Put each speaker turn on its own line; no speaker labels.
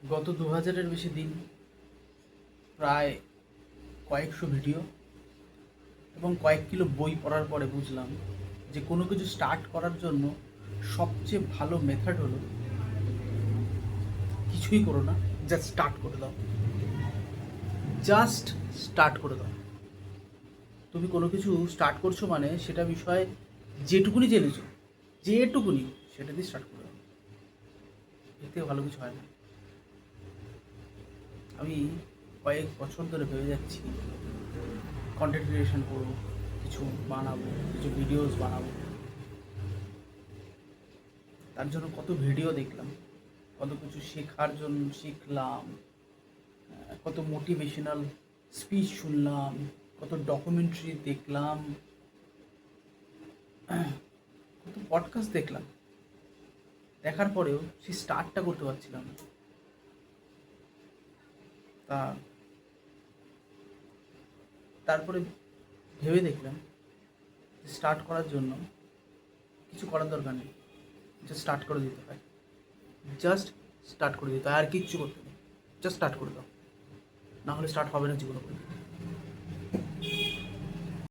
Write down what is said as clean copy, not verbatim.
গত ২,০০০-এর বেশি দিন, প্রায় কয়েকশো ভিডিও এবং কয়েক কিলো বই পড়ার পরে বুঝলাম যে কোনো কিছু স্টার্ট করার জন্য সবচেয়ে ভালো মেথড হলো কিছুই করো না, জাস্ট স্টার্ট করে দাও। জাস্ট স্টার্ট করে দাও। তুমি কোনো কিছু স্টার্ট করছো মানে সেটা বিষয়ে যেটুকুনি জেনেছো, যেটুকুনি, সেটা দিয়ে স্টার্ট করে দাও। এর থেকে ভালো কিছু হয় না। আমি কয়েক বছর ধরে ভেবে যাচ্ছি কন্টেন্ট ক্রিয়েশন করবো, কিছু বানাবো, কিছু ভিডিওস বানাবো। তার জন্য কত ভিডিও দেখলাম, কত কিছু শেখার জন্য শিখলাম, কত মোটিভেশনাল স্পিচ শুনলাম, কত ডকুমেন্টারি দেখলাম, কত পডকাস্ট দেখলাম। দেখার পরেও সেই স্টার্টটা করতে পারছিলাম না। তা তারপরে ভেবে দেখলাম স্টার্ট করার জন্য কিছু করার দরকার নেই, জাস্ট স্টার্ট করে দিতে হয়। জাস্ট স্টার্ট করে দিতে হয়, আর কিচ্ছু করতে নেই। জাস্ট স্টার্ট করে দাও, না হলে স্টার্ট হবে না জীবনে।